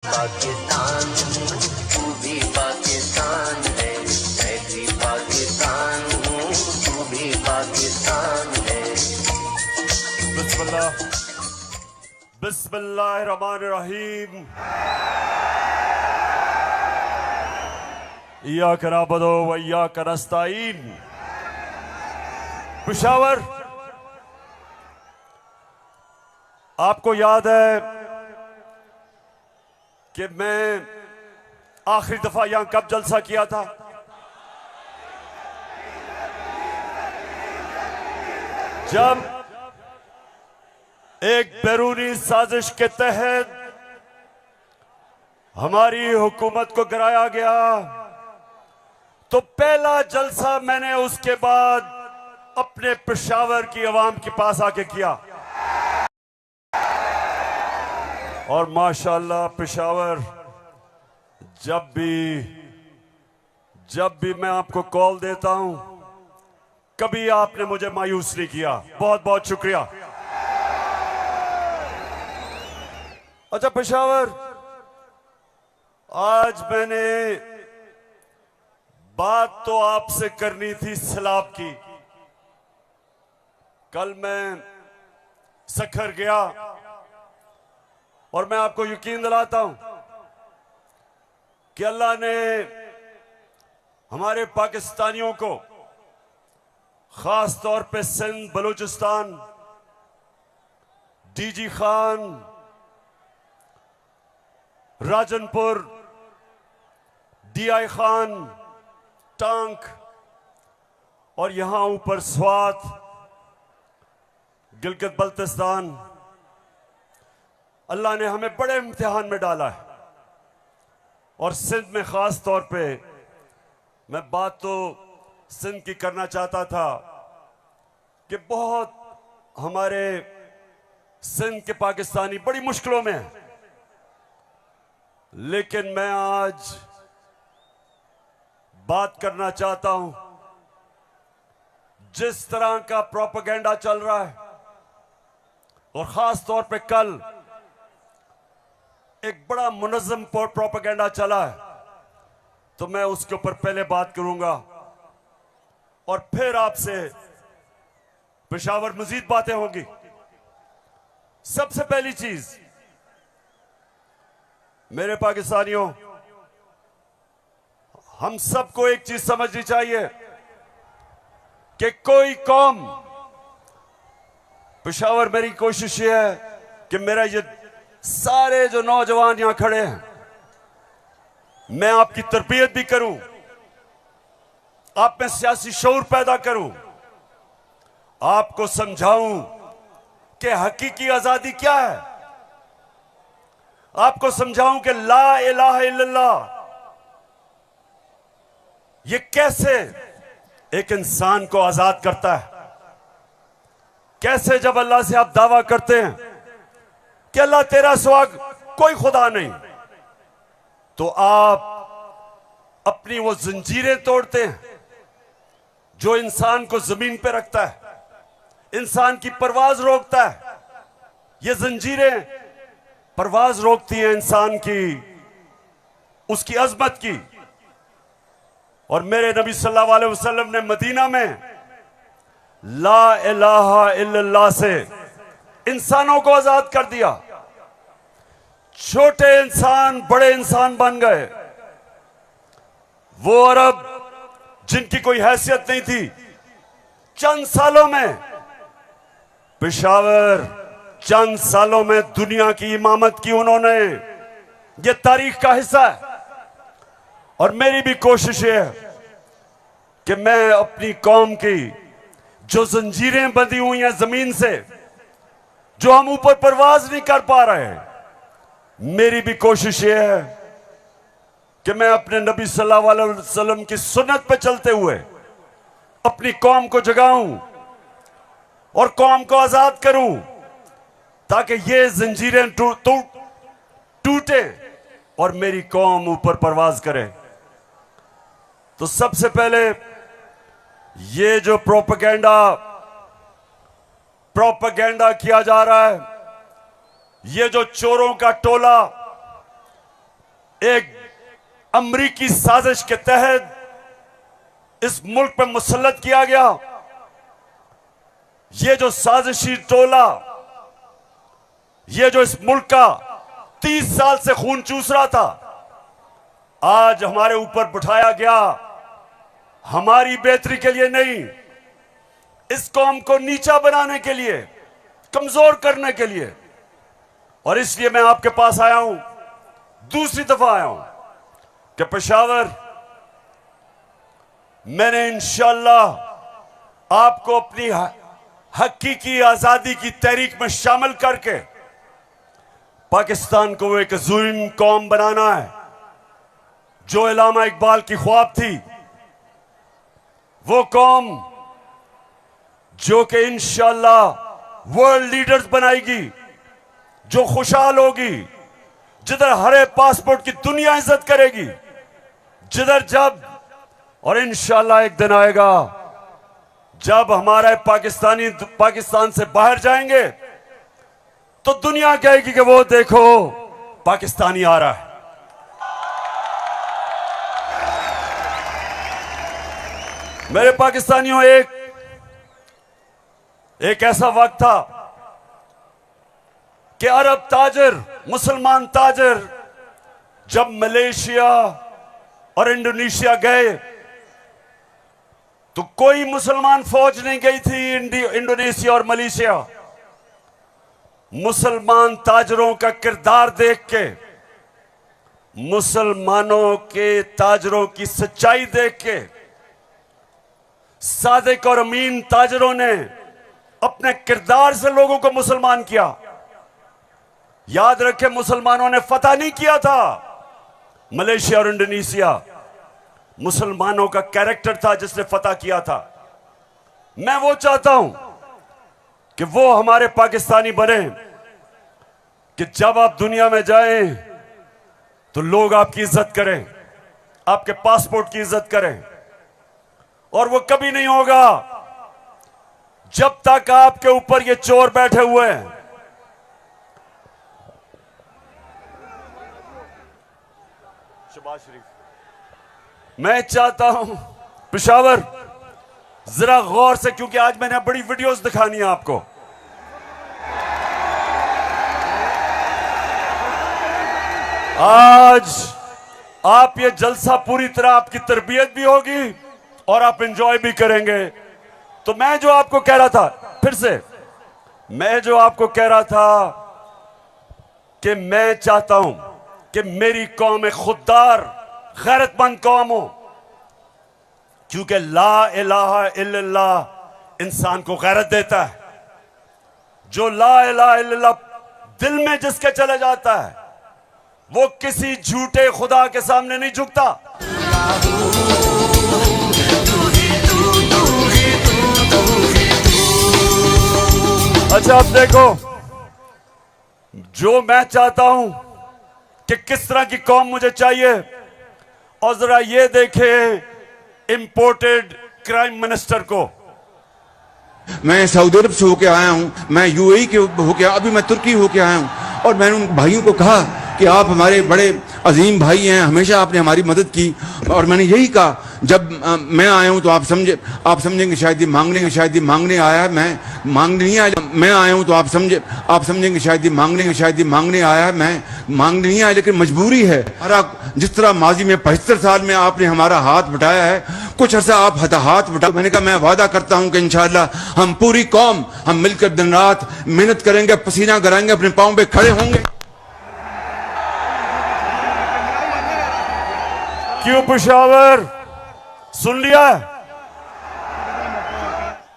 पाकिस्तान तू भी पाकिस्तान है, मैं भी पाकिस्तान हूँ, तू भी पाकिस्तान है। बिस्मिल्लाह बिस्मिल्लाहिर्रहमानिर्रहीम। इय्याक नअबुदु व इय्याक नस्तईन। पेशावर, आपको याद है कि मैं आखिरी दफा यहां कब जलसा किया था? जब एक बैरूनी साजिश के तहत हमारी हुकूमत को गिराया गया, तो पहला जलसा मैंने उसके बाद अपने पेशावर की आवाम के पास आके किया। और माशाअल्लाह पेशावर, जब भी मैं आपको कॉल देता हूं, कभी आपने मुझे मायूस नहीं किया। बहुत बहुत शुक्रिया। अच्छा पेशावर, आज मैंने बात तो आपसे करनी थी सैलाब की। कल मैं सखर गया और मैं आपको यकीन दिलाता हूं कि अल्लाह ने हमारे पाकिस्तानियों को, खास तौर पे सिंध, बलूचिस्तान, डीजी खान, राजनपुर, डीआई खान, टांक और यहां ऊपर स्वात, गिलगित बल्तिस्तान, अल्लाह ने हमें बड़े इम्तिहान में डाला है। और सिंध में खास तौर पे मैं बात तो सिंध की करना चाहता था कि बहुत हमारे सिंध के पाकिस्तानी बड़ी मुश्किलों में हैं। लेकिन मैं आज बात करना चाहता हूं, जिस तरह का प्रोपेगेंडा चल रहा है, और खास तौर पे कल एक बड़ा मुनज़्ज़म प्रोपेगेंडा चला है, तो मैं उसके ऊपर पहले बात करूंगा और फिर आपसे पेशावर मजीद बातें होंगी। सबसे पहली चीज, मेरे पाकिस्तानियों, हम सबको एक चीज समझनी चाहिए कि कोई कौम, पेशावर, मेरी कोशिश ये है कि मेरा ये सारे जो नौजवान यहां खड़े हैं, मैं आपकी तरबियत भी करूं, आप में सियासी शऊर पैदा करूं, आपको समझाऊं कि हकीकी आजादी क्या है, आपको समझाऊं कि ला इलाहा इल्लल्लाह ये कैसे एक इंसान को आजाद करता है। कैसे जब अल्लाह से आप दावा करते हैं कि अल्लाह तेरा सिवा कोई खुदा नहीं, तो आप अपनी वो जंजीरें तोड़ते हैं जो इंसान को जमीन पे रखता है, इंसान की परवाज रोकता है। ये जंजीरें परवाज रोकती हैं इंसान की, उसकी अजमत की। और मेरे नबी सल्लल्लाहु अलैहि वसल्लम ने मदीना में ला इलाहा इल्लल्लाह से इंसानों को आजाद कर दिया। छोटे इंसान बड़े इंसान बन गए। वो अरब जिनकी कोई हैसियत नहीं थी, चंद सालों में, पेशावर, चंद सालों में दुनिया की इमामत की उन्होंने। ये तारीख का हिस्सा है। और मेरी भी कोशिश है कि मैं अपनी कौम की जो जंजीरें बंधी हुई हैं जमीन से, जो हम ऊपर परवाज नहीं कर पा रहे, मेरी भी कोशिश ये है कि मैं अपने नबी सल्लल्लाहु अलैहि वसल्लम की सुन्नत पे चलते हुए अपनी कौम को जगाऊं और कौम को आजाद करूं, ताकि ये जंजीरें टूटे और मेरी कौम ऊपर परवाज करे। तो सबसे पहले ये जो प्रोपेगेंडा किया जा रहा है, ये जो चोरों का टोला एक अमरीकी साजिश के तहत इस मुल्क पर मुसल्लत किया गया। ये जो साजिशी टोला, ये जो इस मुल्क का 30 साल से खून चूस रहा था, आज हमारे ऊपर बिठाया गया हमारी बेहतरी के लिए नहीं, इस कौम को नीचा बनाने के लिए, कमजोर करने के लिए। और इसलिए मैं आपके पास आया हूं, दूसरी दफा आया हूं कि पेशावर मैंने इंशाअल्लाह आपको अपनी हकीकी आजादी की तहरीक में शामिल करके पाकिस्तान को एक अज़ीम कौम बनाना है। जो इलामा इकबाल की ख्वाब थी, वो कौम जो कि इंशाअल्लाह वर्ल्ड लीडर्स बनाएगी, जो खुशहाल होगी, जिधर हरे पासपोर्ट की दुनिया इज्जत करेगी, जिधर जब और इंशाअल्लाह एक दिन आएगा जब हमारे पाकिस्तान से बाहर जाएंगे तो दुनिया कहेगी कि वो देखो पाकिस्तानी आ रहा है। मेरे पाकिस्तानियों, एक ऐसा वक्त था कि अरब ताजिर, मुसलमान ताजिर जब मलेशिया और इंडोनेशिया गए तो कोई मुसलमान फौज नहीं गई थी इंडोनेशिया और मलेशिया। मुसलमान ताजरों का किरदार देख के, मुसलमानों के ताजरों की सच्चाई देख के, सादिक और अमीन ताजरों ने अपने किरदार से लोगों को मुसलमान किया। याद रखें, मुसलमानों ने फतह नहीं किया था मलेशिया और इंडोनेशिया, मुसलमानों का कैरेक्टर था जिसने फतह किया था। मैं वो चाहता हूं कि वो हमारे पाकिस्तानी बने कि जब आप दुनिया में जाएं तो लोग आपकी इज्जत करें, आपके पासपोर्ट की इज्जत करें। और वो कभी नहीं होगा जब तक आपके ऊपर ये चोर बैठे हुए हैं। शबाज शरीफ, मैं चाहता हूं पेशावर जरा गौर से, क्योंकि आज मैंने बड़ी वीडियोस दिखानी है आपको। आज आप ये जलसा पूरी तरह आपकी तरबियत भी होगी और आप एंजॉय भी करेंगे। तो मैं जो आपको कह रहा था, फिर से मैं जो आपको कह रहा था कि मैं चाहता हूं कि मेरी कौम एक खुददार, गैरतमंद कौम हो, क्योंकि ला इलाहा इल्लल्लाह इंसान को गैरत देता है। जो ला इलाहा इल्लल्लाह दिल में जिसके चले जाता है, वो किसी झूठे खुदा के सामने नहीं झुकता। अच्छा, अब देखो, जो मैं चाहता हूं कि किस तरह की कौम मुझे चाहिए, और जरा ये देखें इंपोर्टेड क्राइम मिनिस्टर को। मैं सऊदी अरब से होके आया हूं, मैं यूएई के होके, अभी मैं तुर्की होके आया हूं, और मैंने उन भाइयों को कहा कि आप हमारे बड़े अजीम भाई हैं, हमेशा आपने हमारी मदद की। और मैंने यही कहा, जब मैं आया हूं तो आप समझेंगे शायद ये मांगने आया है, मैं मांगने नहीं आया। मैं आया हूं तो आप समझेंगे शायद ये मांगने आया है, मैं मांगने नहीं आया, लेकिन मजबूरी है। जिस तरह माजी में 75 साल में आपने हमारा हाथ बटाया है, कुछ अर्सा आप हाथ बटा। मैंने कहा मैं वादा करता हूं कि इंशाअल्लाह हम पूरी कौम हम मिलकर दिन रात मेहनत करेंगे, पसीना गिराएंगे, अपने पांव पे खड़े होंगे। क्यों पेशावर, सुन लिया?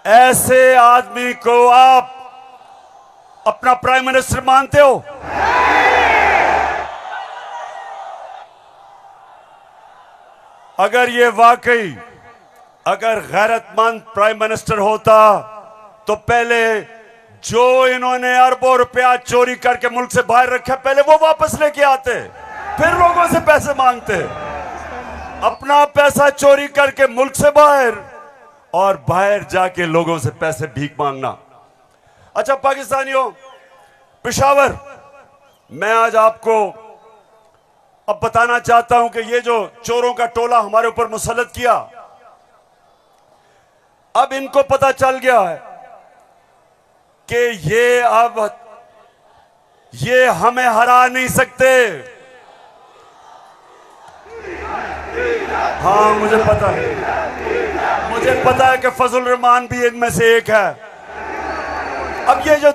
ऐसे आदमी को आप अपना प्राइम मिनिस्टर मानते हो? अगर ये वाकई अगर गैरतमंद प्राइम मिनिस्टर होता तो पहले जो इन्होंने अरबों रुपया चोरी करके मुल्क से बाहर रखा, पहले वो वापस लेके आते, फिर लोगों से पैसे मांगते। अपना पैसा चोरी करके मुल्क से बाहर, और बाहर जाके लोगों से पैसे भीख मांगना। अच्छा पाकिस्तानियों, पेशावर, मैं आज आपको अब बताना चाहता हूं कि ये जो चोरों का टोला हमारे ऊपर मुसल्लत किया, अब इनको पता चल गया है कि ये हमें हरा नहीं सकते। हाँ, मुझे पता है कि फजल रहमान भी इनमें से एक है। अब ये जो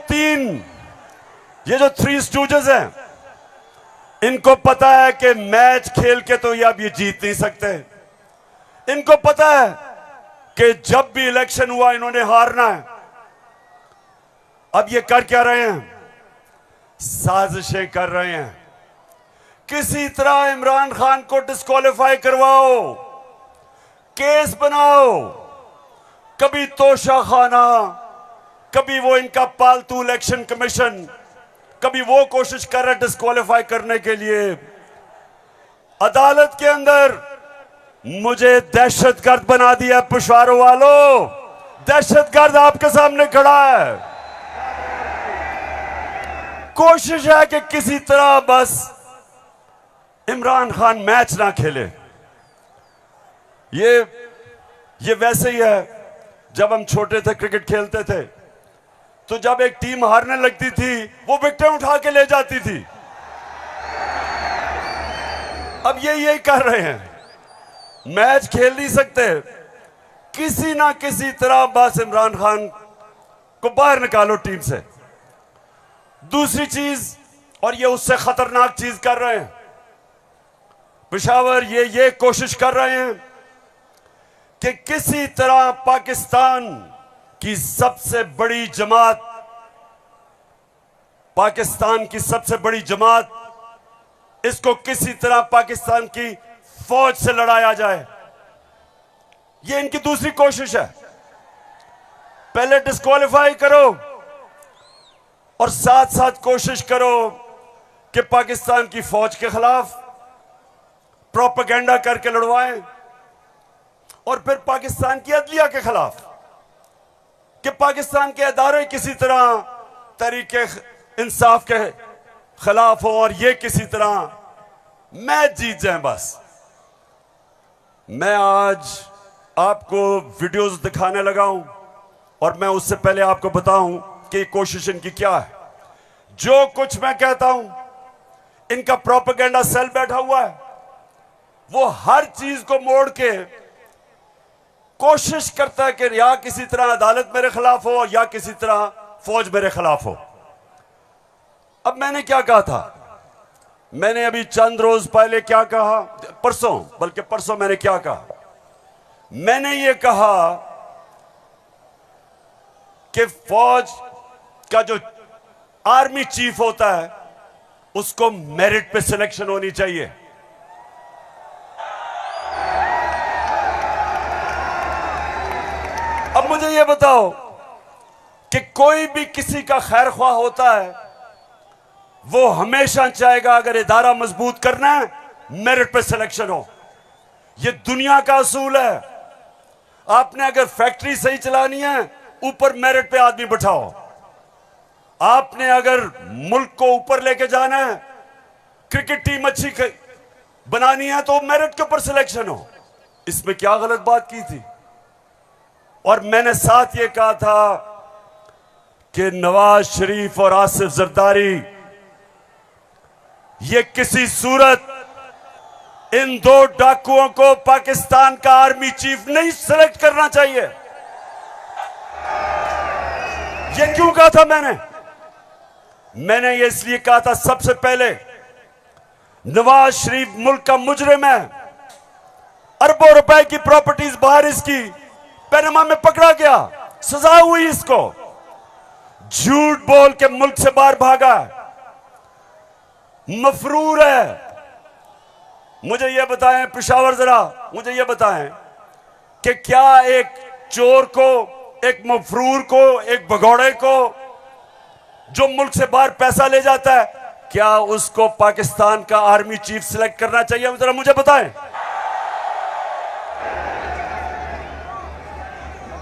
थ्री स्टूजेस हैं, इनको पता है कि मैच खेल के तो ये अब ये जीत नहीं सकते। इनको पता है कि जब भी इलेक्शन हुआ इन्होंने हारना है। अब ये कर क्या रहे हैं? साजिशें कर रहे हैं। किसी तरह इमरान खान को डिस्क्वालीफाई करवाओ, केस बनाओ, कभी तोशाखाना, कभी वो इनका पालतू इलेक्शन कमीशन, कभी वो कोशिश कर रहे डिस्क्वालीफाई करने के लिए। अदालत के अंदर मुझे दहशतगर्द बना दिया पिशावर वालों। दहशतगर्द आपके सामने खड़ा है। कोशिश है कि किसी तरह बस इमरान खान मैच ना खेले। ये वैसे ही है, जब हम छोटे थे क्रिकेट खेलते थे तो जब एक टीम हारने लगती थी वो विकेटें उठा के ले जाती थी। अब ये यही कर रहे हैं, मैच खेल नहीं सकते, किसी ना किसी तरह बस इमरान खान को बाहर निकालो टीम से। दूसरी चीज, और ये उससे खतरनाक चीज कर रहे हैं, पेशावर ये कोशिश कर रहे हैं कि किसी तरह पाकिस्तान की सबसे बड़ी जमात, इसको किसी तरह पाकिस्तान की फौज से लड़ाया जाए। ये इनकी दूसरी कोशिश है। पहले डिस्क्वालीफाई करो और साथ साथ कोशिश करो कि पाकिस्तान की फौज के खिलाफ प्रोपेगेंडा करके लड़वाएं, और फिर पाकिस्तान की अदलिया के खिलाफ कि पाकिस्तान के अदारे किसी तरह तरीके इंसाफ के खिलाफ हो और ये किसी तरह मैच जीत जाएं। बस मैं आज आपको वीडियोस दिखाने लगा हूं, और मैं उससे पहले आपको बताऊं कि कोशिश इनकी क्या है। जो कुछ मैं कहता हूं, इनका प्रोपेगेंडा सेल बैठा हुआ है, वो हर चीज को मोड़ के कोशिश करता है कि या किसी तरह अदालत मेरे खिलाफ हो या किसी तरह फौज मेरे खिलाफ हो। अब मैंने क्या कहा था? मैंने अभी चंद रोज पहले क्या कहा, परसों मैंने क्या कहा? मैंने ये कहा कि फौज का जो आर्मी चीफ होता है उसको मेरिट पे सिलेक्शन होनी चाहिए। अब मुझे यह बताओ कि कोई भी किसी का खैर ख्वाह होता है, वो हमेशा चाहेगा अगर इदारा मजबूत करना है मेरिट पे सिलेक्शन हो। यह दुनिया का असूल है। आपने अगर फैक्ट्री सही चलानी है, ऊपर मेरिट पे आदमी बिठाओ। आपने अगर मुल्क को ऊपर लेके जाना है, क्रिकेट टीम अच्छी बनानी है, तो मेरिट के ऊपर सिलेक्शन हो। इसमें क्या गलत बात की थी? और मैंने साथ ये कहा था कि नवाज शरीफ और आसिफ जरदारी, ये किसी सूरत इन दो डाकुओं को पाकिस्तान का आर्मी चीफ नहीं सिलेक्ट करना चाहिए। ये क्यों कहा था मैंने ये इसलिए कहा था, सबसे पहले नवाज शरीफ मुल्क का मुजरिम है। अरबों रुपए की प्रॉपर्टीज बाहर इसकी पैनामा में पकड़ा गया, सजा हुई इसको। झूठ बोल के मुल्क से बाहर भागा, मफरूर है। मुझे यह बताएं पेशावर, जरा मुझे यह बताएं कि क्या एक चोर को, एक मफरूर को, एक भगौड़े को जो मुल्क से बाहर पैसा ले जाता है, क्या उसको पाकिस्तान का आर्मी चीफ सिलेक्ट करना चाहिए? जरा मुझे बताएं।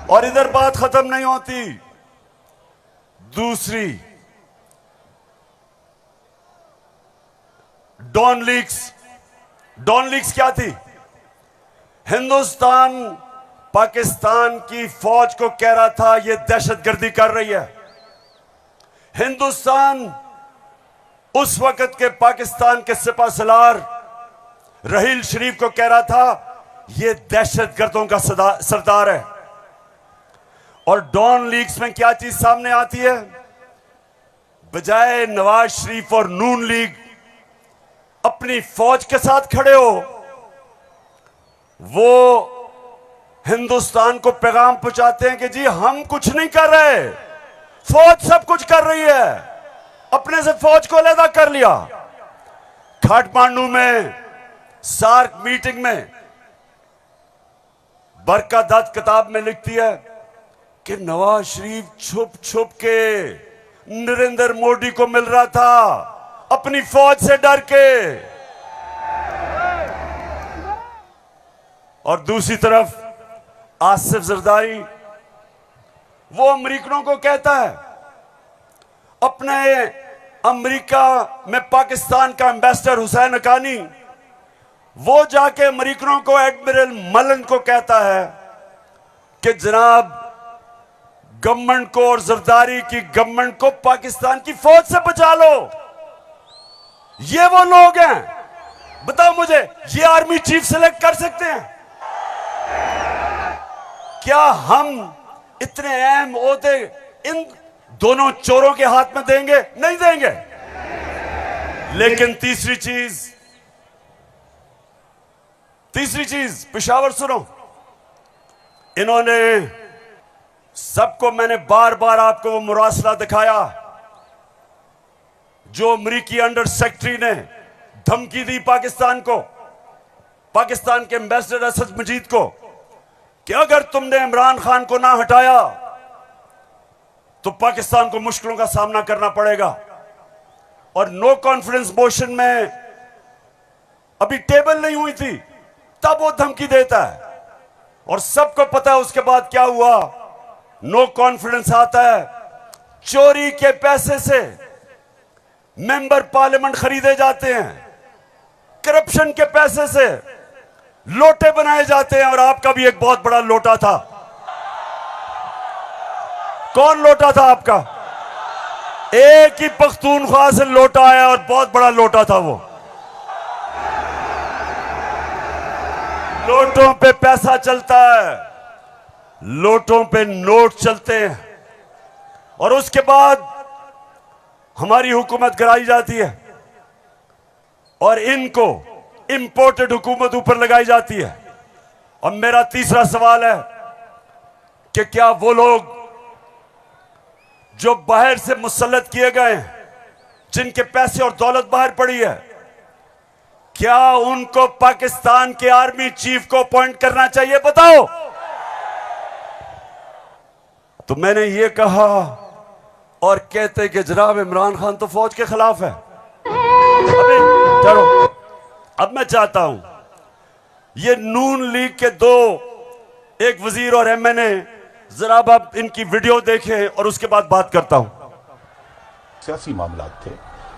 और इधर बात खत्म नहीं होती। दूसरी, डॉन लीक्स डॉन लीग्स क्या थी? हिंदुस्तान पाकिस्तान की फौज को कह रहा था यह दहशतगर्दी कर रही है। हिंदुस्तान उस वक्त के पाकिस्तान के सिपा सलार रहील शरीफ को कह रहा था यह दहशतगर्दों का सरदार है। और डॉन लीग्स में क्या चीज सामने आती है? बजाय नवाज शरीफ और नून लीग अपनी फौज के साथ खड़े हो, वो हिंदुस्तान को पैगाम पहुंचाते हैं कि जी हम कुछ नहीं कर रहे, फौज सब कुछ कर रही है। अपने से फौज को अलग कर लिया। काठमांडू में सार्क मीटिंग में बरका दत्त किताब में लिखती है कि नवाज शरीफ छुप छुप के नरेंद्र मोदी को मिल रहा था अपनी फौज से डर के। और दूसरी तरफ आसिफ जरदारी वो अमेरिकनों को कहता है, अपने अमेरिका में पाकिस्तान का एम्बेसडर हुसैन हक्कानी वो जाके अमेरिकनों को एडमिरल मलन को कहता है कि जनाब गवर्नमेंट को और जरदारी की गवर्नमेंट को पाकिस्तान की फौज से बचा लो। ये वो लोग हैं, बताओ मुझे, ये आर्मी चीफ सेलेक्ट कर सकते हैं? क्या हम इतने अहम ओहदे इन दोनों चोरों के हाथ में देंगे? नहीं देंगे। लेकिन तीसरी चीज पेशावर सुनो, इन्होंने सबको, मैंने बार बार आपको वो मुरासला दिखाया जो अमरीकी अंडर सेक्रेटरी ने धमकी दी पाकिस्तान को, पाकिस्तान के एम्बेसडर असद मजीद को, कि अगर तुमने इमरान खान को ना हटाया तो पाकिस्तान को मुश्किलों का सामना करना पड़ेगा। और नो कॉन्फिडेंस मोशन में अभी टेबल नहीं हुई थी तब वो धमकी देता है। और सबको पता है उसके बाद क्या हुआ। नो कॉन्फिडेंस आता है, चोरी के पैसे से मेंबर पार्लियामेंट खरीदे जाते हैं, करप्शन के पैसे से लोटे बनाए जाते हैं। और आपका भी एक बहुत बड़ा लोटा था। कौन लोटा था आपका? एक ही पख्तूनख्वा से लोटा आया और बहुत बड़ा लोटा था वो। लोटों पे पैसा चलता है, लोटों पे नोट चलते हैं। और उसके बाद हमारी हुकूमत गिराई जाती है और इनको इंपोर्टेड हुकूमत ऊपर लगाई जाती है। और मेरा तीसरा सवाल है कि क्या वो लोग जो बाहर से मुसल्लत किए गए हैं, जिनके पैसे और दौलत बाहर पड़ी है, क्या उनको पाकिस्तान के आर्मी चीफ को अपॉइंट करना चाहिए? बताओ। तो मैंने ये कहा और कहते कि जनाब इमरान खान तो फौज के खिलाफ है। अभी चलो, अब मैं चाहता हूं ये नून लीग के दो, एक वजीर और एमएनए, जरा आप इनकी वीडियो देखें और उसके बाद बात करता हूं। सियासी मामला थे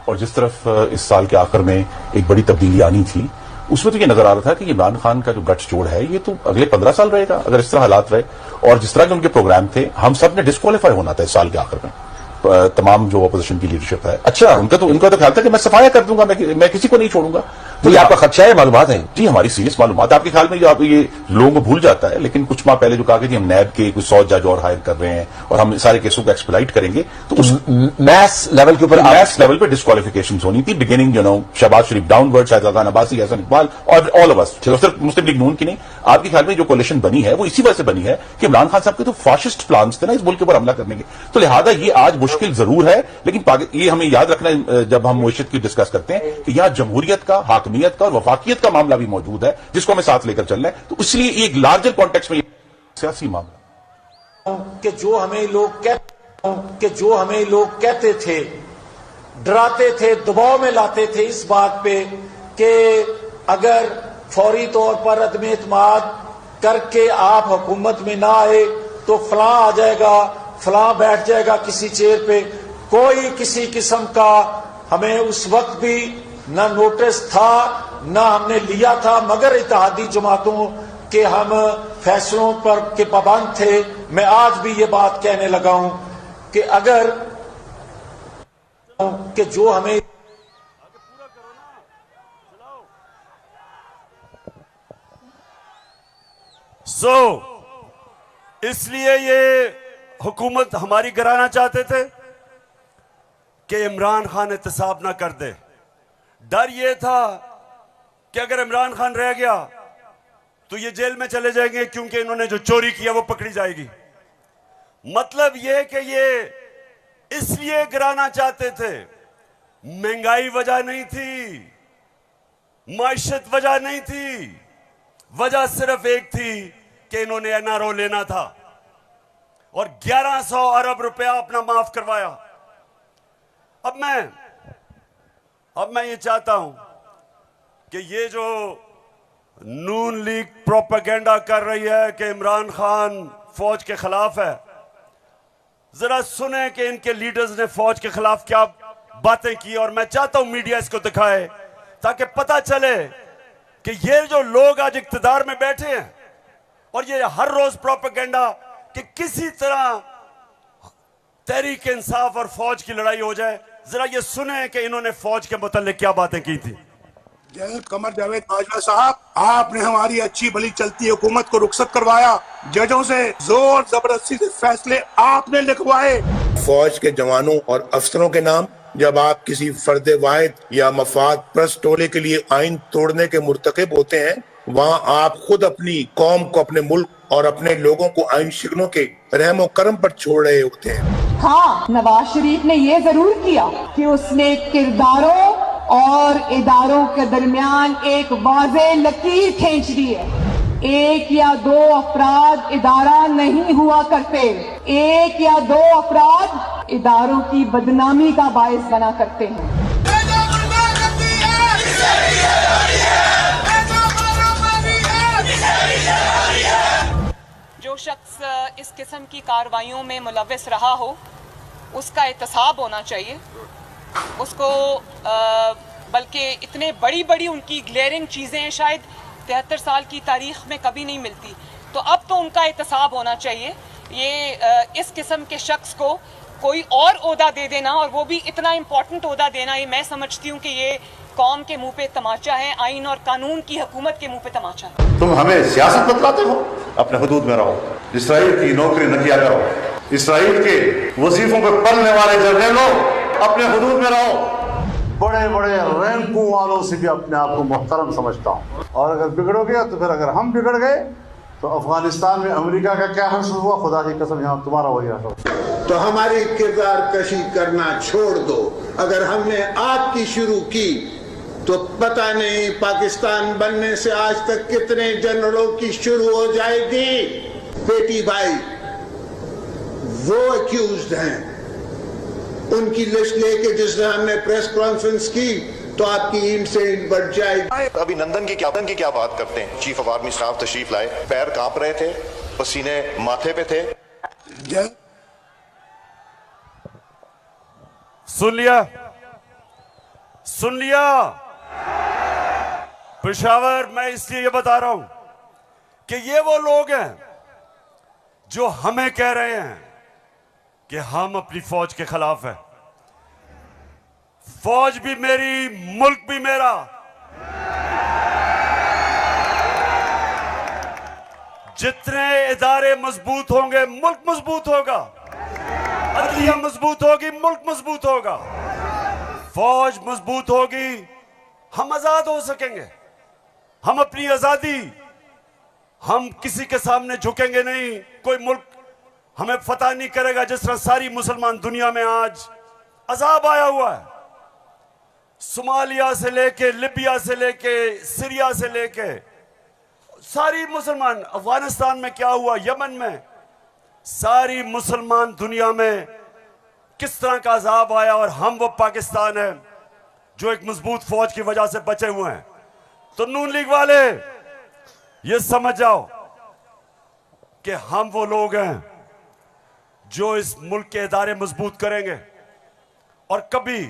और जिस तरफ इस साल के आखिर में एक बड़ी तब्दीली आनी थी, उसमें तो ये नजर आ रहा था कि इमरान खान का जो गठजोड़ है ये तो अगले 15 साल रहेगा अगर इस तरह हालात रहे। और जिस तरह के उनके प्रोग्राम थे, हम सब ने डिस्क्वालीफाई होना था इस साल के आखिर में। तमाम जो अपोजिशन की लीडरशिप है, अच्छा उनका तो ख्याल था कि मैं सफाया कर दूंगा, मैं किसी को नहीं छोड़ूंगा। तो ये आपका खदशा है? मालूमात है जी, हमारी सीरियस मालूमात आपके ख्याल में जो आप ये लोगों को भूल जाता है, लेकिन कुछ माह पहले जो कहा कि हम नैब के कुछ 100 जज और हायर कर रहे हैं और हम सारे केसों को एक्सप्लाइट करेंगे, तो उस मैस लेवल के ऊपर मैस लेवल पे डिस्क्वालिफिकेशन होनी थी। बिगिनिंग शहबाज शरीफ डाउनवर्ड, शाहजाद खान अब्बासी, हसन इकबाल और ऑल ऑफ अस, सिर्फ मुस्लिम लीग नून की नहीं। आपके ख्याल में जो कोलिशन बनी है वो इसी वजह से बनी है कि इमरान खान साहब के तो फाशिस्ट प्लान्स थे ना इस मुल्क के ऊपर हमला करने के। तो लिहाजा ये आज मुश्किल जरूर है, लेकिन ये हमें याद रखना है जब हम मुआशियत की डिस्कस करते हैं कि यहां जमहूरियत का, हाकमियत का और वफाकियत का मामला भी मौजूद है जिसको हमें साथ लेकर चलना है। तो इसलिए एक लार्जर कॉन्टेक्स्ट में सियासी मामला कि जो हमें लोग कहते थे, डराते थे, दबाव में लाते थे इस बात पे कि अगर फौरी तौर पर अदम एतमाद करके आप हुकूमत में ना आए तो फलां आ जाएगा, फलां बैठ जाएगा किसी चेयर पे। कोई किसी किस्म का हमें उस वक्त भी न नोटिस था ना हमने लिया था, मगर इत्तेहादी जमातों के हम फैसलों पर के पाबंद थे। मैं आज भी ये बात कहने लगा हूं कि अगर कि जो हमें इसलिए ये हुकूमत हमारी गिराना चाहते थे कि इमरान खान एहतसाब ना कर दे। डर ये था कि अगर इमरान खान रह गया तो ये जेल में चले जाएंगे, क्योंकि इन्होंने जो चोरी किया वो पकड़ी जाएगी। मतलब ये कि ये इसलिए गिराना चाहते थे, महंगाई वजह नहीं थी, माइशत वजह नहीं थी, वजह सिर्फ एक थी कि इन्होंने एनआरओ लेना था और 1100 अरब रुपया अपना माफ करवाया। अब मैं ये चाहता हूं कि ये जो नून लीग प्रोपेगेंडा कर रही है कि इमरान खान फौज के खिलाफ है, जरा सुने कि इनके लीडर्स ने फौज के खिलाफ क्या बातें की। और मैं चाहता हूं मीडिया इसको दिखाए ताकि पता चले कि ये जो लोग आज इक्तदार में बैठे हैं और ये हर रोज प्रोपेगेंडा कि किसी तरह तहरीक इंसाफ और फौज की लड़ाई हो जाए, जरा ये सुने कि इन्होंने फौज के मुतालिक क्या बातें की थी। जनरल कमर जावेद बाजवा साहब, आपने हमारी अच्छी भली चलती हुकूमत को रुखसत करवाया, जजों से जोर जबरदस्ती से फैसले आपने लिखवाए। फौज के जवानों और अफसरों के नाम जब आप किसी फर्द वाहिद या मफाद परस्त टोले के लिए आइन तोड़ने के मुर्तकिब होते हैं, वहाँ आप खुद अपनी कौम को, अपने मुल्क और अपने लोगों को आइन शिकनों के रहमो करम पर छोड़ रहे होते हैं। हाँ, नवाज शरीफ ने ये जरूर किया कि उसने किरदारों और इदारों के दरमियान एक वाज़ेह लकीर खींच दी है। एक या दो अफराद इदारा नहीं हुआ करते, एक या दो अफराद इदारों की बदनामी का बायस बना करते हैं। जो शख्स इस किस्म की कार्रवाइयों में मुलव्वस रहा हो उसका एहतसाब होना चाहिए। उसको बल्कि इतने बड़ी बड़ी उनकी ग्लेयरिंग चीज़ें शायद 73 साल की तारीख में कभी नहीं मिलती, तो अब तो उनका एहतसाब होना चाहिए। ये इस किस्म के शख्स को कोई और ओहदा दे देना, और वो भी इतना इम्पोर्टेंट ओहदा देना, ये मैं समझती हूँ कि ये कौम के मुंह पे तमाचा है, आइन और कानून की हुकूमत के मुंह पे तमाचा है। तुम हमें सियासत बतलाते हो, अपने हुदूद में रहो, इसराइल की नौकरी न किया करो, इसराइल के वजीफों पे पलने वाले जर्नलों अपने हुदूद में रहो। बड़े बड़े रैंकों वालों से भी अपने आप को मुहतरम समझता हूँ, और अगर बिगड़ोगे तो फिर अगर हम बिगड़ गए तो अफगानिस्तान में अमेरिका का क्या हश्र हुआ, खुदा की कसम यहाँ तुम्हारा वही हश्र। तो हमारी किरदार कशी करना छोड़ दो। अगर हमने आपकी शुरू की तो पता नहीं पाकिस्तान बनने से आज तक कितने जनरलों की शुरू हो जाएगी। बेटी भाई वो अक्यूज्ड हैं, उनकी लिस्ट लेके जिस दिन हमने प्रेस कॉन्फ्रेंस की तो आपकी ईंट से ईंट बढ़ जाएगी। अभिनंदन की क्या बात करते हैं। चीफ ऑफ आर्मी स्टाफ तशरीफ लाए, पैर कांप रहे थे, पसीने माथे पे थे। सुन लिया पेशावर, मैं इसलिए ये बता रहा हूं कि ये वो लोग हैं जो हमें कह रहे हैं कि हम अपनी फौज के खिलाफ हैं। फौज भी मेरी, मुल्क भी मेरा। जितने इदारे मजबूत होंगे मुल्क मजबूत होगा, अदलिया मजबूत होगी मुल्क मजबूत होगा, फौज मजबूत होगी, हम आजाद हो सकेंगे। हम अपनी आजादी, हम किसी के सामने झुकेंगे नहीं, कोई मुल्क हमें फतह नहीं करेगा। जिस तरह सारी मुसलमान दुनिया में आज अजाब आया हुआ है, सोमालिया से लेके, लिबिया से लेके, सीरिया से लेके, सारी मुसलमान, अफगानिस्तान में क्या हुआ, यमन में, सारी मुसलमान दुनिया में किस तरह का अजाब आया, और हम वो पाकिस्तान है जो एक मजबूत फौज की वजह से बचे हुए हैं। तो नून लीग वाले ये समझ जाओ कि हम वो लोग हैं जो इस मुल्क के इदारे मजबूत करेंगे। और कभी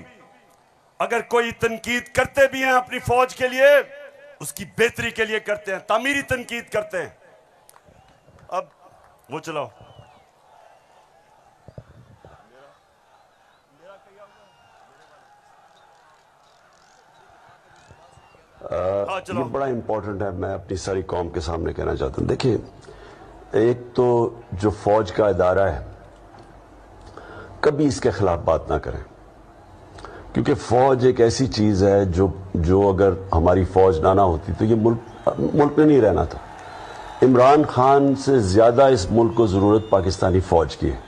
अगर कोई तनकीद करते भी हैं अपनी फौज के लिए उसकी बेहतरी के लिए करते हैं, तामीरी तनकीद करते हैं। अब वो चलाओ। ये बड़ा इंपॉर्टेंट है, मैं अपनी सारी कौम के सामने कहना चाहता हूं। देखिए, एक तो जो फौज का इदारा है, कभी इसके खिलाफ बात ना करें, क्योंकि फौज एक ऐसी चीज है जो अगर हमारी फौज ना होती तो ये मुल्क में नहीं रहना था। इमरान खान से ज्यादा इस मुल्क को जरूरत पाकिस्तानी फौज की है,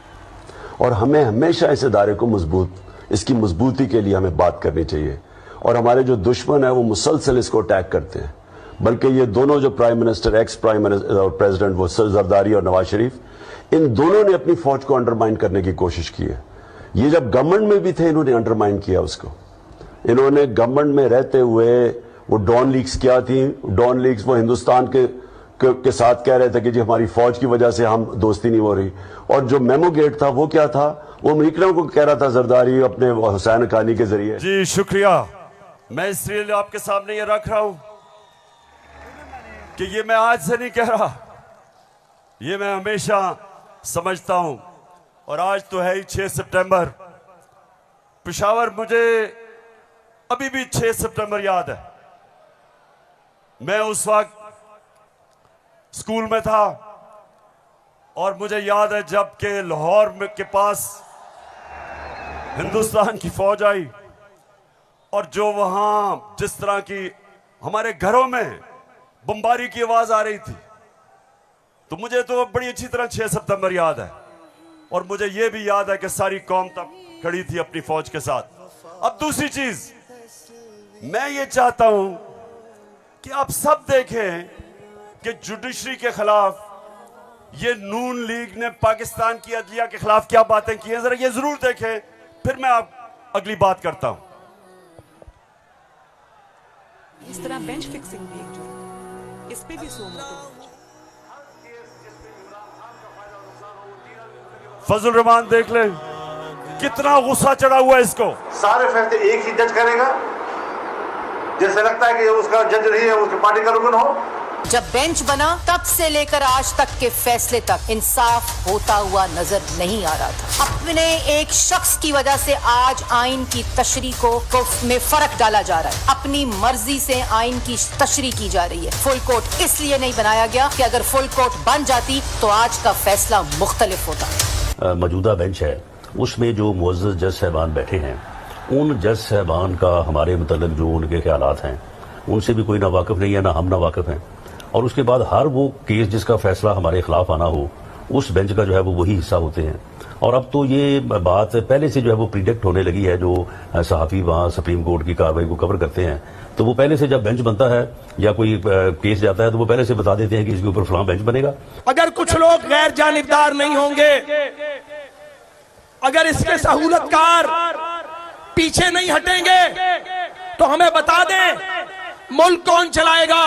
और हमें हमेशा इस इदारे को इसकी मजबूती के लिए हमें बात करनी चाहिए। और हमारे जो दुश्मन है वो मुसलसल इसको अटैक करते हैं, बल्कि ये दोनों जो prime minister, ex prime minister और प्रेसिडेंट, वो जरदारी और नवाज शरीफ, इन दोनों ने अपनी फौज को अंडरमाइन करने की कोशिश की है। ये जब गवर्नमेंट में भी थे, इन्होंने अंडरमाइन किया उसको। इन्होंने गवर्नमेंट में रहते हुए वो डॉन लीग्स क्या थी, डॉन लीग्स वो हिंदुस्तान के साथ कह रहे थे कि जी हमारी फौज की वजह से हम दोस्ती नहीं हो रही। और जो मेमो गेट था वो क्या था, वो अमेरिकनों को कह रहा था जरदारी अपने हुसैन हक्कानी के जरिए। जी शुक्रिया। मैं इसलिए आपके सामने ये रख रहा हूं कि ये मैं आज से नहीं कह रहा, ये मैं हमेशा समझता हूं। और आज तो है ही 6 सितंबर। पेशावर, मुझे अभी भी 6 सितंबर याद है। मैं उस वक्त स्कूल में था और मुझे याद है जब के लाहौर के पास हिंदुस्तान की फौज आई और जो वहां जिस तरह की हमारे घरों में बमबारी की आवाज आ रही थी, तो मुझे तो बड़ी अच्छी तरह 6 सितंबर याद है। और मुझे यह भी याद है कि सारी कौम तब खड़ी थी अपनी फौज के साथ। अब दूसरी चीज, मैं ये चाहता हूं कि आप सब देखें कि जुडिशरी के खिलाफ ये नून लीग ने पाकिस्तान की अदलिया के खिलाफ क्या बातें की हैं, जरा ये जरूर देखें, फिर मैं आप अगली बात करता हूं। इस तरह बेंच फिक्सिंग भी एक जुर्म, इस पे भी 100 मोटिव। फजल रहमान देख ले कितना गुस्सा चढ़ा हुआ है इसको। सारे फैसले एक ही जज करेगा, जैसे लगता है कि उसका जज नहीं है, उसकी पार्टी का रुकन हो। जब बेंच बना तब से लेकर आज तक के फैसले तक इंसाफ होता हुआ नजर नहीं आ रहा था। अपने एक शख्स की वजह से आज आइन की तशरीह को में फर्क डाला जा रहा है। अपनी मर्जी से आइन की तशरीह की जा रही है। फुल कोर्ट इसलिए नहीं बनाया गया कि अगर फुल कोर्ट बन जाती तो आज का फैसला मुख्तलिफ होता। मौजूदा बेंच है, उसमें जो मुअज़्ज़ज़ जज साहबान बैठे हैं, उन जज साहबान का हमारे मतलब जो उनके ख्यालात हैं उनसे भी कोई ना वाकिफ नहीं है, ना हम ना वाकिफ हैं। और उसके बाद हर वो केस जिसका फैसला हमारे खिलाफ आना हो, उस बेंच का जो है वो वही हिस्सा होते हैं। और अब तो ये बात पहले से जो है वो प्रिडिक्ट होने लगी है। जो सहाफ़ी वहाँ सुप्रीम कोर्ट की कार्रवाई को कवर करते हैं, तो वो पहले से जब बेंच बनता है या कोई केस जाता है तो वो पहले से बता देते हैं कि इसके ऊपर फलां बेंच बनेगा। अगर कुछ लोग गैर जानिबदार नहीं होंगे, अगर इसके सहूलतकार पीछे नहीं हटेंगे, तो हमें बता दें मुल्क कौन चलाएगा।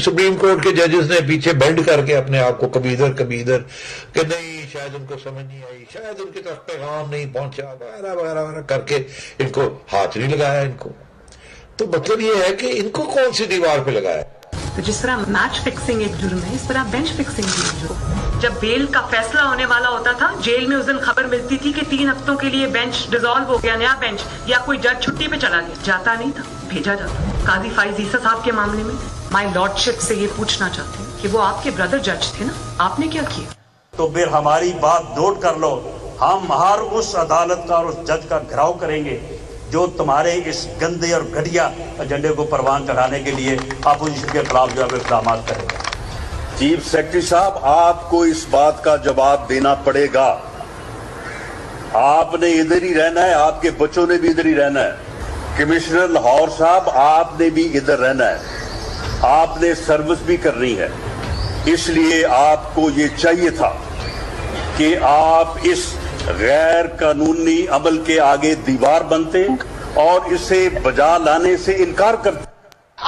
सुप्रीम कोर्ट के जजेस ने पीछे बेंड करके अपने आप को कभी इधर कि नहीं, शायद उनको समझ नहीं आई, शायद उनके तक पैगाम नहीं पहुंचा, वगैरह वगैरह वगैरह करके इनको हाथ नहीं लगाया इनको। तो मतलब ये है कि इनको कौन सी दीवार पे लगाया। तो जिस तरह मैच फिक्सिंग एक जुर्म है, इस तरह बेंच फिक्सिंग भी एक जुर्म है। जब बेल का फैसला होने वाला होता था, जेल में उस दिन खबर मिलती थी कि 3 हफ्तों के लिए बेंच डिसॉल्व हो गया, नया बेंच, या कोई जज छुट्टी पे चला गया। जाता नहीं था, भेजा जाता। काजी फाइज ईसा साहब के मामले में माय लॉर्डशिप से ये पूछना चाहते हैं कि वो आपके ब्रदर जज थे ना, आपने क्या किया? तो फिर हमारी बात नोट कर लो, हम हर उस अदालत का और उस जज का घेराव करेंगे जो तुम्हारे इस गंदे और घटिया एजेंडे को परवान चढ़ाने के लिए अपोजिशन के खिलाफ जो है इक़दाम करेगा। चीफ सेक्रेटरी साहब, आपको इस बात का जवाब देना पड़ेगा। आपने इधर ही रहना है, आपके बच्चों ने भी इधर ही रहना है। कमिश्नर लाहौर साहब, आपने भी इधर रहना है, आपने सर्विस भी करनी है। इसलिए आपको ये चाहिए था कि आप इस गैर कानूनी अमल के आगे दीवार बनते और इसे बजा लाने से इनकार करते।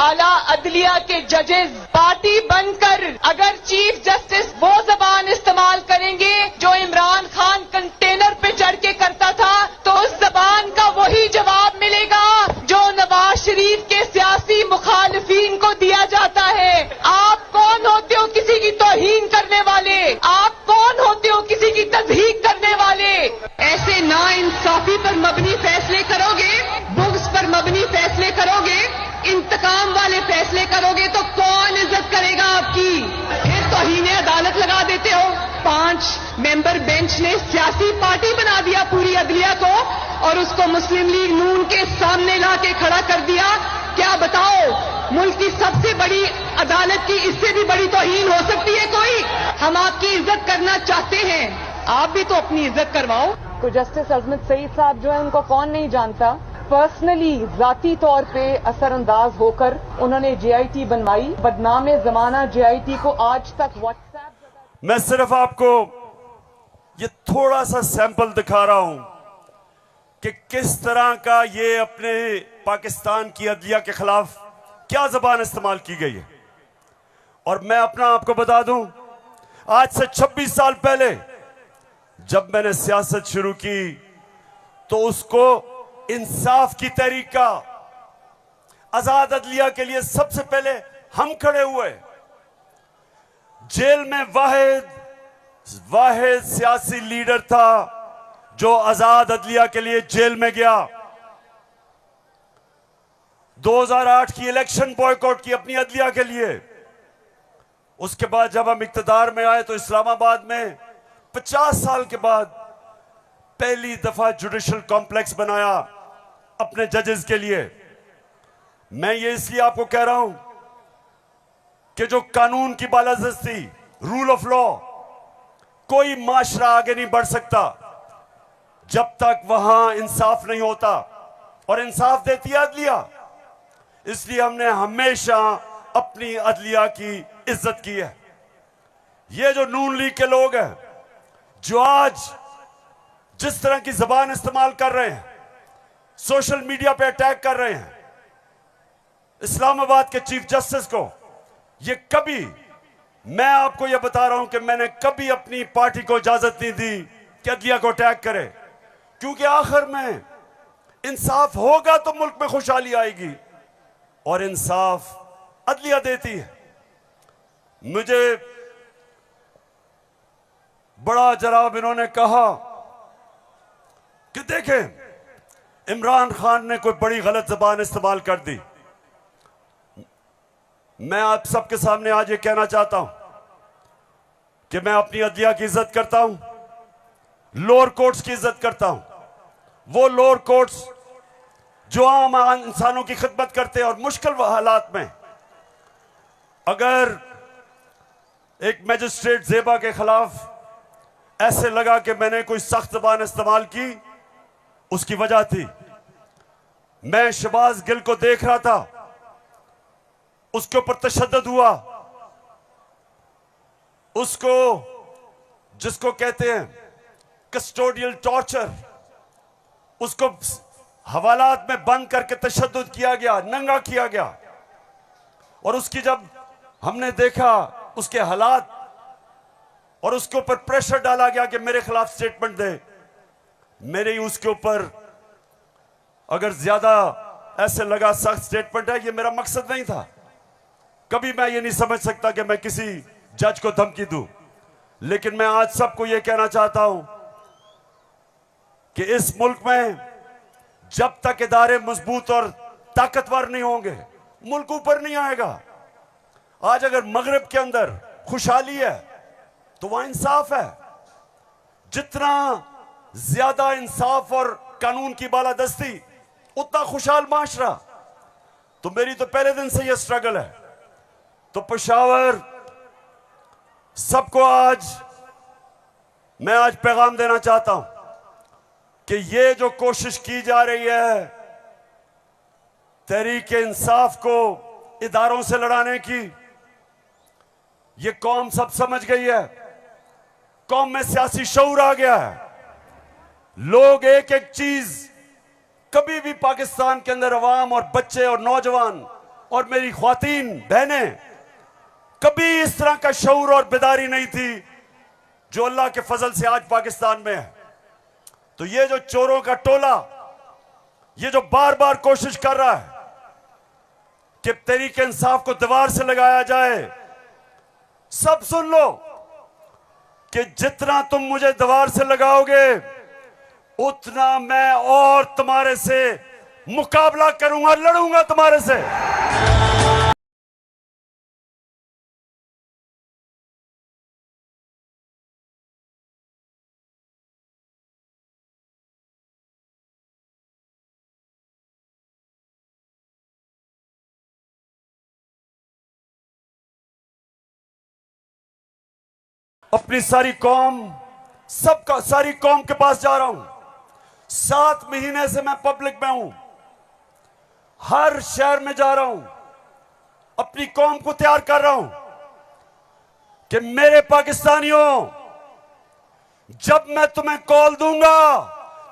आला अदलिया के जजेस पार्टी बनकर अगर चीफ जस्टिस वो जबान इस्तेमाल करेंगे जो इमरान खान कंटेनर पे चढ़ के करता था, तो उस जबान का वही जवाब मिलेगा जो नवाज शरीफ के सियासी मुखालिफिन को दिया। करोगे तो कौन इज्जत करेगा आपकी? फिर तौहीन अदालत लगा देते हो। 5 मेंबर बेंच ने सियासी पार्टी बना दिया पूरी अदलिया को और उसको मुस्लिम लीग नून के सामने ला के खड़ा कर दिया। क्या बताओ, मुल्क की सबसे बड़ी अदालत की इससे भी बड़ी तौहीन हो सकती है कोई? हम आपकी इज्जत करना चाहते हैं, आप भी तो अपनी इज्जत करवाओ। तो जस्टिस अजमत सईद साहब जो है उनको कौन नहीं जानता। पर्सनली जाती तौर पे असरअंदाज होकर उन्होंने JIT बनवाई। बदनाम जमाना JIT को आज तक व्हाट्सएप। मैं सिर्फ आपको ये थोड़ा सा सैंपल दिखा रहा हूं कि किस तरह का ये अपने पाकिस्तान की अदलिया के खिलाफ क्या जबान इस्तेमाल की गई है। और मैं अपना आपको बता दूं, आज से 26 साल पहले जब मैंने सियासत शुरू की तो उसको इंसाफ की तहरीक का, आजाद अदलिया के लिए सबसे पहले हम खड़े हुए। जेल में वाहिद सियासी लीडर था जो आजाद अदलिया के लिए जेल में गया। 2008 की इलेक्शन बॉयकॉट की अपनी अदलिया के लिए। उसके बाद जब हम इक्तदार में आए तो इस्लामाबाद में 50 साल के बाद पहली दफा जुडिशल कॉम्प्लेक्स बनाया अपने जजेस के लिए। मैं ये इसलिए आपको कह रहा हूं कि जो कानून की बालादस्ती, रूल ऑफ लॉ, कोई माशरा आगे नहीं बढ़ सकता जब तक वहां इंसाफ नहीं होता। और इंसाफ देती है अदलिया, इसलिए हमने हमेशा अपनी अदलिया की इज्जत की है। ये जो नून लीग के लोग हैं जो आज जिस तरह की जबान इस्तेमाल कर रहे हैं, सोशल मीडिया पे अटैक कर रहे हैं इस्लामाबाद के चीफ जस्टिस को, ये कभी, मैं आपको ये बता रहा हूं कि मैंने कभी अपनी पार्टी को इजाजत नहीं दी कि अदलिया को अटैक करे, क्योंकि आखिर में इंसाफ होगा तो मुल्क में खुशहाली आएगी और इंसाफ अदलिया देती है। मुझे बड़ा जनाब इन्होंने कहा कि देखें इमरान खान ने कोई बड़ी गलत जबान इस्तेमाल कर दी। मैं आप सबके सामने आज ये कहना चाहता हूं कि मैं अपनी अदलिया की इज्जत करता हूं, लोअर कोर्ट्स की इज्जत करता हूं। वो लोअर कोर्ट्स जो आम इंसानों की खिदमत करते हैं और मुश्किल हालात में, अगर एक मजिस्ट्रेट ज़ेबा के खिलाफ ऐसे लगा कि मैंने कोई सख्त जबान इस्तेमाल की, उसकी वजह थी मैं शहबाज गिल को देख रहा था, उसके ऊपर तशद्दुद हुआ, उसको जिसको कहते हैं कस्टोडियल टॉर्चर, उसको हवालात में बंद करके तशद्दुद किया गया, नंगा किया गया। और उसकी जब हमने देखा उसके हालात और उसके ऊपर प्रेशर डाला गया कि मेरे खिलाफ स्टेटमेंट दे, मेरे ही उसके ऊपर अगर ज्यादा ऐसे लगा सख्त स्टेटमेंट है, ये मेरा मकसद नहीं था। कभी मैं ये नहीं समझ सकता कि मैं किसी जज को धमकी दूं, लेकिन मैं आज सबको ये कहना चाहता हूं कि इस मुल्क में जब तक इदारे मजबूत और ताकतवर नहीं होंगे, मुल्क ऊपर नहीं आएगा। आज अगर मगरिब के अंदर खुशहाली है तो वहां इंसाफ है। जितना ज्यादा इंसाफ और कानून की बालादस्ती, उतना खुशहाल माशरा। तो मेरी तो पहले दिन से यह स्ट्रगल है। तो पेशावर सबको मैं आज पैगाम देना चाहता हूं कि ये जो कोशिश की जा रही है तहरीक इंसाफ को इदारों से लड़ाने की, ये कौम सब समझ गई है। कौम में सियासी शऊर आ गया है। लोग एक एक चीज, कभी भी पाकिस्तान के अंदर अवाम और बच्चे और नौजवान और मेरी ख्वातीन बहनें, कभी इस तरह का शऊर और बेदारी नहीं थी जो अल्लाह के फजल से आज पाकिस्तान में है। तो ये जो चोरों का टोला, ये जो बार बार कोशिश कर रहा है कि तहरीक इंसाफ को दीवार से लगाया जाए, सब सुन लो कि जितना तुम मुझे दीवार से लगाओगे उतना मैं और तुम्हारे से मुकाबला करूंगा, लड़ूंगा तुम्हारे से। अपनी सारी कौम, सारी कौम के पास जा रहा हूं। 7 महीने से मैं पब्लिक में हूं, हर शहर में जा रहा हूं, अपनी कौम को तैयार कर रहा हूं कि मेरे पाकिस्तानियों, जब मैं तुम्हें कॉल दूंगा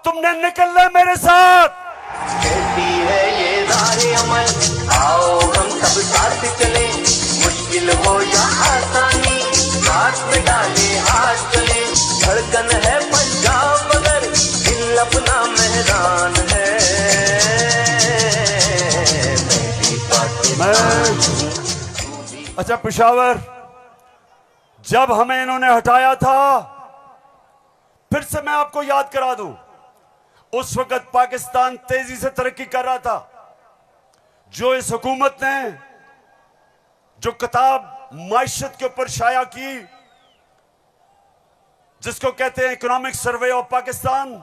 तुमने निकलना है मेरे साथ। कहती है ये राहे अमल, आओ हम सब साथ चले, मुश्किल हो या आसानी हाथ में डाले हाथ चले, धड़कन है पंजाब मगर दिल अपना मेहरान है। अच्छा पेशावर, जब हमें इन्होंने हटाया था, फिर से मैं आपको याद करा दूं, उस वक्त पाकिस्तान तेजी से तरक्की कर रहा था। जो इस हुकूमत ने जो किताब माइशत के ऊपर शाया की, जिसको कहते हैं इकोनॉमिक सर्वे ऑफ पाकिस्तान,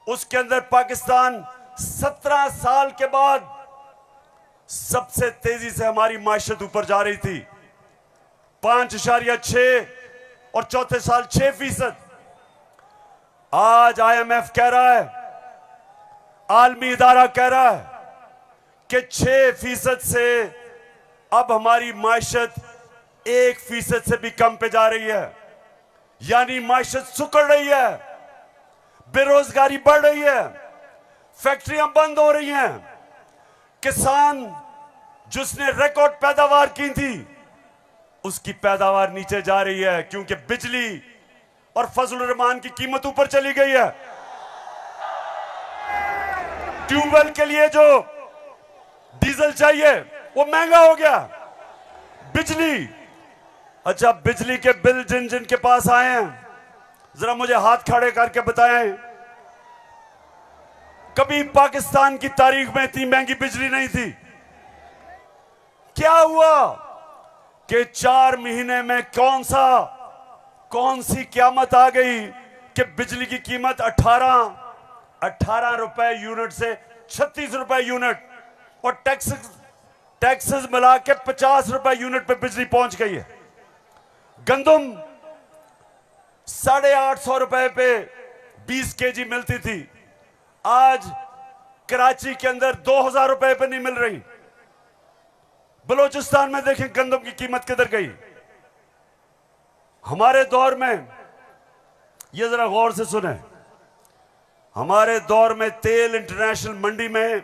उसके अंदर पाकिस्तान 17 साल के बाद सबसे तेजी से हमारी माइशत ऊपर जा रही थी। 5.6 और चौथे साल 6%। आज IMF कह रहा है, आलमी इदारा कह रहा है कि 6% से अब हमारी माइशत 1% से भी कम पे जा रही है। यानी माइशत सुकड़ रही है, बेरोजगारी बढ़ रही है, फैक्ट्रियां बंद हो रही हैं, किसान जिसने रिकॉर्ड पैदावार की थी उसकी पैदावार नीचे जा रही है, क्योंकि बिजली और फजल रहमान की कीमत ऊपर चली गई है। ट्यूबवेल के लिए जो डीजल चाहिए वो महंगा हो गया। बिजली, अच्छा बिजली के बिल जिन जिन के पास आए हैं, जरा मुझे हाथ खड़े करके बताएं, कभी पाकिस्तान की तारीख में इतनी महंगी बिजली नहीं थी। क्या हुआ कि 4 महीने में कौन सी क़यामत आ गई कि बिजली की कीमत 18 रुपए यूनिट से 36 रुपए यूनिट, और टैक्सेस मिला के 50 रुपए यूनिट पे बिजली पहुंच गई है। गंदम 850 रुपए पे 20 केजी मिलती थी, आज कराची के अंदर 2000 रुपए पे नहीं मिल रही। बलूचिस्तान में देखें गंदम की कीमत किधर गई। हमारे दौर में, ये जरा गौर से सुने, हमारे दौर में तेल इंटरनेशनल मंडी में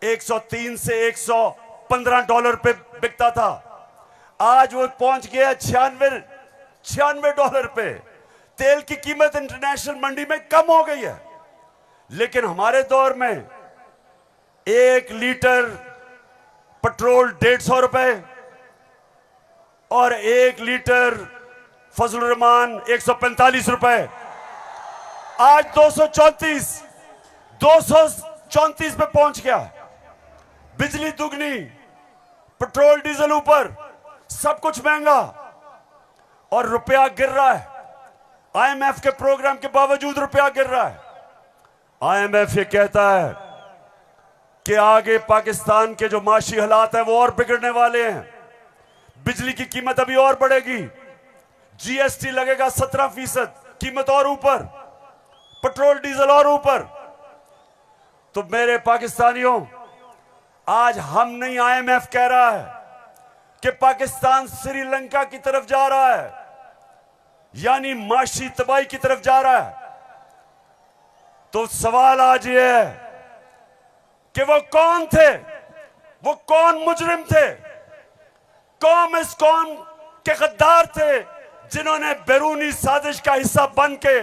103 से 115 डॉलर पे बिकता था, आज वो पहुंच गया 96 डॉलर पे। तेल की कीमत इंटरनेशनल मंडी में कम हो गई है, लेकिन हमारे दौर में 1 लीटर पेट्रोल 150 रुपए और 1 लीटर फजल रहमान 145 रुपए, आज 234 पे पहुंच गया। बिजली दुगनी, पेट्रोल डीजल ऊपर, सब कुछ महंगा और रुपया गिर रहा है। IMF के प्रोग्राम के बावजूद रुपया गिर रहा है। IMF ये कहता है कि आगे पाकिस्तान के जो माशी हालात हैं वो और बिगड़ने वाले हैं, बिजली की कीमत अभी और बढ़ेगी, GST लगेगा 17%, कीमत और ऊपर, पेट्रोल डीजल और ऊपर। तो मेरे पाकिस्तानियों, आज हम नहीं, IMF कह रहा है कि पाकिस्तान श्रीलंका की तरफ जा रहा है, यानी माशी तबाही की तरफ जा रहा है। तो सवाल आज ये है कि वो कौन थे, वो कौन मुजरिम थे, कौन इस कौम के गद्दार थे जिन्होंने बैरूनी साजिश का हिस्सा बन के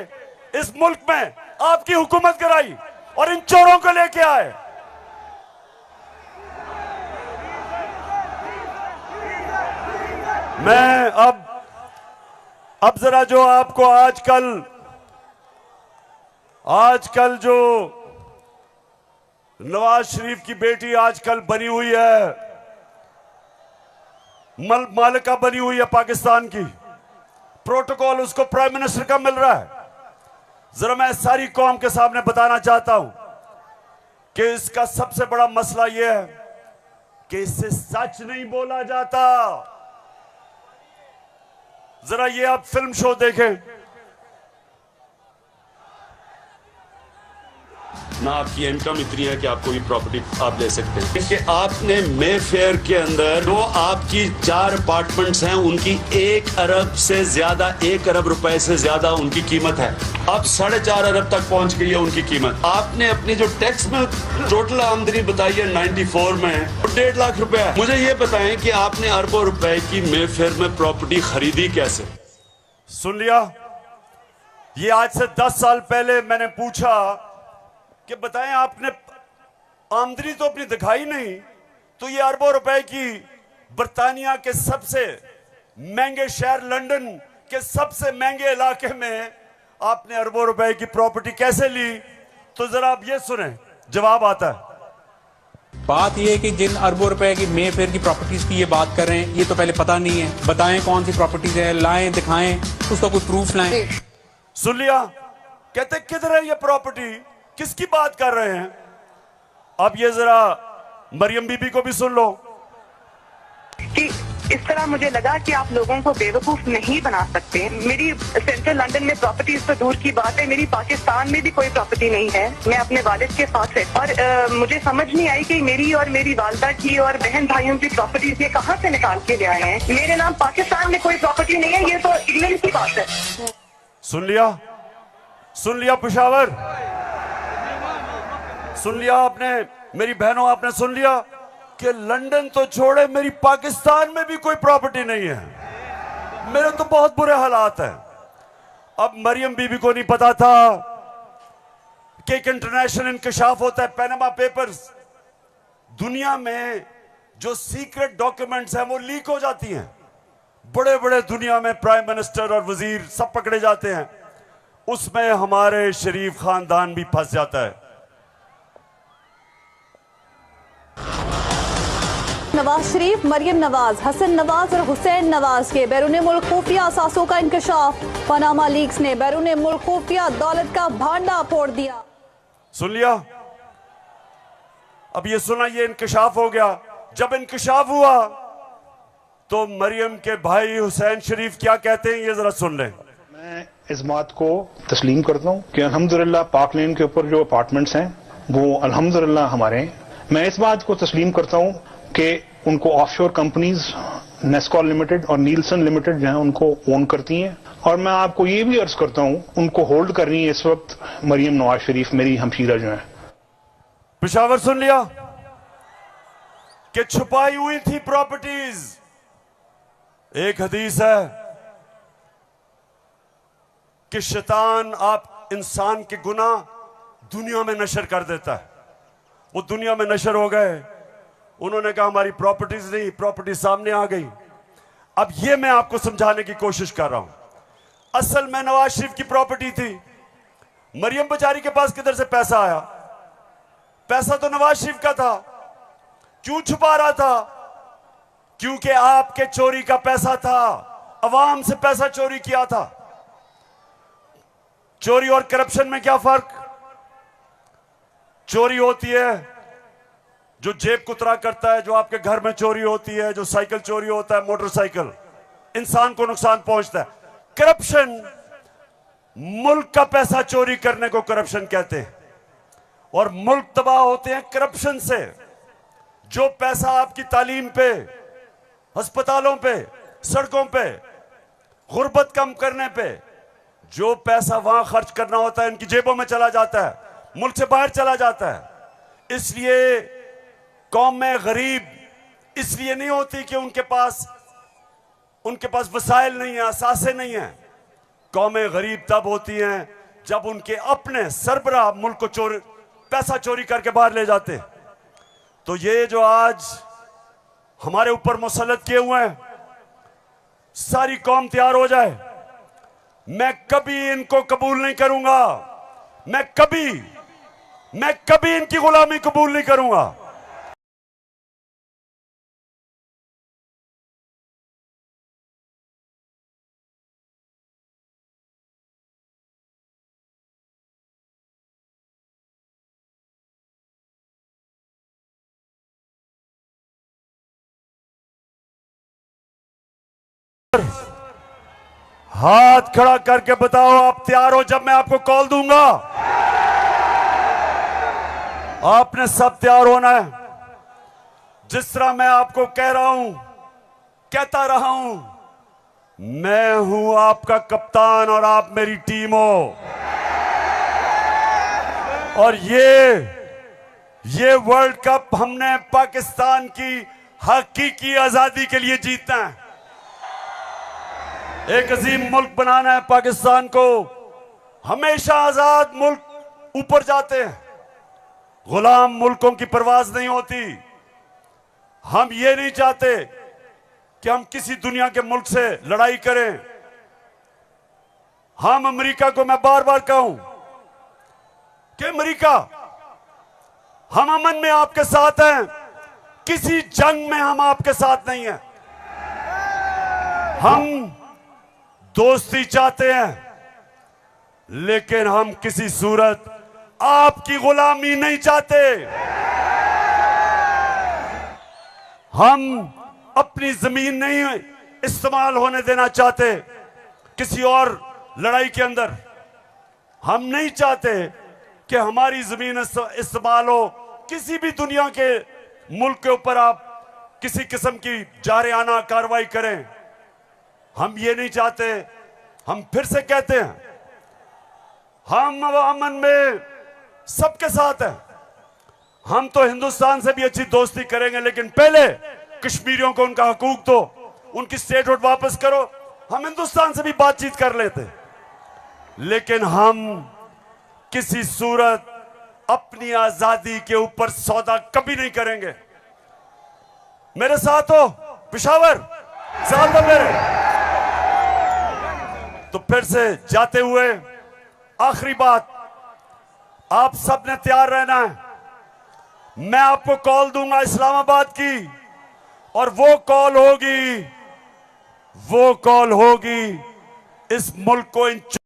इस मुल्क में आपकी हुकूमत कराई और इन चोरों को लेके आए। मैं अब जरा जो आपको आजकल जो नवाज शरीफ की बेटी आजकल बनी हुई है, मालिका बनी हुई है पाकिस्तान की, प्रोटोकॉल उसको प्राइम मिनिस्टर का मिल रहा है। जरा मैं सारी कौम के सामने बताना चाहता हूं कि इसका सबसे बड़ा मसला यह है कि इससे सच नहीं बोला जाता। जरा ये आप फिल्म शो देखें ना, आपकी इनकम इतनी है कि आपको ये प्रॉपर्टी आप ले सकते हैं कि आपने मेफेयर के अंदर जो आपकी 4 अपार्टमेंट्स हैं उनकी 1 अरब से ज्यादा, 1 अरब रुपए से ज्यादा उनकी कीमत है। अब 4.5 अरब तक पहुंच गई है उनकी कीमत। आपने अपनी जो टैक्स में टोटल आमदनी बताई है 94 में 1.5 लाख रुपए है। मुझे ये बताएं कि आपने अरबों रुपए की मेफेयर में प्रॉपर्टी खरीदी कैसे? सुन लिया, ये आज से 10 साल पहले मैंने पूछा कि बताएं आपने आमदनी तो अपनी दिखाई नहीं, तो ये अरबों रुपए की बर्तानिया के सबसे महंगे शहर लंदन के सबसे महंगे इलाके में आपने अरबों रुपए की प्रॉपर्टी कैसे ली? तो जरा आप ये सुने, जवाब आता है। बात ये है कि जिन अरबों रुपए की मेफेयर की प्रॉपर्टीज की ये बात कर रहे हैं, ये तो पहले पता नहीं है। बताएं कौन सी प्रॉपर्टीज है, लाएं, दिखाएं, उसका कोई प्रूफ लाएं। सुन लिया, कहते किधर है ये प्रॉपर्टी, किसकी बात कर रहे हैं? अब ये जरा मरियम बीबी को भी सुन लो कि इस तरह मुझे लगा कि आप लोगों को बेवकूफ नहीं बना सकते। मेरी सेंट्रल लंदन में प्रॉपर्टीज तो दूर की बात है, मेरी पाकिस्तान में भी कोई प्रॉपर्टी नहीं है। मैं अपने वालिद के साथ है और मुझे समझ नहीं आई कि मेरी और मेरी वालदा की और बहन भाइयों की प्रॉपर्टीज ये कहाँ से निकाल के ले आए हैं। मेरे नाम पाकिस्तान में कोई प्रॉपर्टी नहीं है, ये तो इंग्लैंड की बात है। सुन लिया पेशावर, सुन लिया आपने, मेरी बहनों आपने सुन लिया कि लंदन तो छोड़े मेरी पाकिस्तान में भी कोई प्रॉपर्टी नहीं है। मेरे तो बहुत बुरे हालात हैं। अब मरियम बीबी को नहीं पता था कि एक इंटरनेशनल इंकशाफ होता है, पैनामा पेपर्स। दुनिया में जो सीक्रेट डॉक्यूमेंट्स हैं वो लीक हो जाती हैं। बड़े बड़े दुनिया में प्राइम मिनिस्टर और वजीर सब पकड़े जाते हैं, उसमें हमारे शरीफ खानदान भी फंस जाता है। नवाज शरीफ, मरियम नवाज, हसन नवाज और हुसैन नवाज के बैरून मुल्क खुफिया असासों का इंकशाफ। पनामा लीक्स ने बैरून मुल्क खुफिया दौलत का भांडा फोड़ दिया। सुन लिया, अब ये सुना, ये इंकशाफ हो गया। जब इंकशाफ हुआ तो मरियम के भाई हुसैन शरीफ क्या कहते हैं, ये जरा सुन लें। मैं इस बात को तस्लीम करता हूँ कि अल्हम्दुलिल्लाह पाक लेन के ऊपर जो अपार्टमेंट्स हैं वो अल्हम्दुलिल्लाह हमारे हैं। मैं इस बात को तस्लीम करता हूँ कि उनको ऑफशोर कंपनीज नेस्कॉल लिमिटेड और नीलसन लिमिटेड जो है उनको ओन करती हैं। और मैं आपको ये भी अर्ज करता हूँ उनको होल्ड कर रही है इस वक्त मरियम नवाज शरीफ, मेरी हमशीरा जो है। पेशावर सुन लिया कि छुपाई हुई थी प्रॉपर्टीज। एक हदीस है कि शैतान आप इंसान के गुनाह दुनिया में नशर कर देता है। वो दुनिया में नशर हो गए, उन्होंने कहा हमारी प्रॉपर्टीज नहीं, प्रॉपर्टी सामने आ गई। अब ये मैं आपको समझाने की कोशिश कर रहा हूं। असल में नवाज शरीफ की प्रॉपर्टी थी, मरियम बेचारी के पास किधर से पैसा आया? पैसा तो नवाज शरीफ का था। क्यों छुपा रहा था? क्योंकि आपके चोरी का पैसा था, अवाम से पैसा चोरी किया था। चोरी और करप्शन में क्या फर्क? चोरी होती है जो जेब कुतरा करता है, जो आपके घर में चोरी होती है, जो साइकिल चोरी होता है, मोटरसाइकिल, इंसान को नुकसान पहुंचता है। करप्शन, मुल्क का पैसा चोरी करने को करप्शन कहते हैं, और मुल्क तबाह होते हैं करप्शन से। जो पैसा आपकी तालीम पे, अस्पतालों पे, सड़कों पे, गुर्बत कम करने पे, जो पैसा वहां खर्च करना होता है इनकी जेबों में चला जाता है, मुल्क से बाहर चला जाता है। इसलिए कौम में गरीब इसलिए नहीं होती कि उनके पास वसाइल नहीं है, असासे नहीं है। कौमें गरीब तब होती हैं जब उनके अपने सरबराह मुल्क को पैसा चोरी करके बाहर ले जाते हैं। तो ये जो आज हमारे ऊपर मुसल्लत किए हुए हैं, सारी कौम तैयार हो जाए। मैं कभी इनको कबूल नहीं करूंगा, मैं कभी इनकी गुलामी कबूल नहीं करूंगा। हाथ खड़ा करके बताओ आप तैयार हो जब मैं आपको कॉल दूंगा? आपने सब तैयार होना है। जिस तरह मैं आपको कह रहा हूं, कहता रहा हूं, मैं हूं आपका कप्तान और आप मेरी टीम हो। और ये वर्ल्ड कप हमने पाकिस्तान की हकीकी आजादी के लिए जीतना है। एक अजीम मुल्क बनाना है पाकिस्तान को। हमेशा आजाद मुल्क ऊपर जाते हैं, गुलाम मुल्कों की परवाज नहीं होती। हम ये नहीं चाहते कि हम किसी दुनिया के मुल्क से लड़ाई करें। हम अमेरिका को मैं बार बार कहूं कि अमेरिका, हम अमन में आपके साथ हैं, किसी जंग में हम आपके साथ नहीं हैं। हम दोस्ती चाहते हैं, लेकिन हम किसी सूरत आपकी गुलामी नहीं चाहते। हम अपनी जमीन नहीं इस्तेमाल होने देना चाहते किसी और लड़ाई के अंदर। हम नहीं चाहते कि हमारी जमीन इस्तेमाल हो किसी भी दुनिया के मुल्क के ऊपर आप किसी किस्म की जारियाना कार्रवाई करें। हम ये नहीं चाहते। हम फिर से कहते हैं, हम अमन में सबके साथ हैं। हम तो हिंदुस्तान से भी अच्छी दोस्ती करेंगे, लेकिन पहले कश्मीरियों को उनका हकूक दो, उनकी स्टेटहुड वापस करो। हम हिंदुस्तान से भी बातचीत कर लेते, लेकिन हम किसी सूरत अपनी आजादी के ऊपर सौदा कभी नहीं करेंगे। मेरे साथ हो पेशावर, साथ हो मेरे। तो फिर से जाते हुए आखिरी बात, आप सब ने तैयार रहना है। मैं आपको कॉल दूंगा इस्लामाबाद की, और वो कॉल होगी इस मुल्क को इन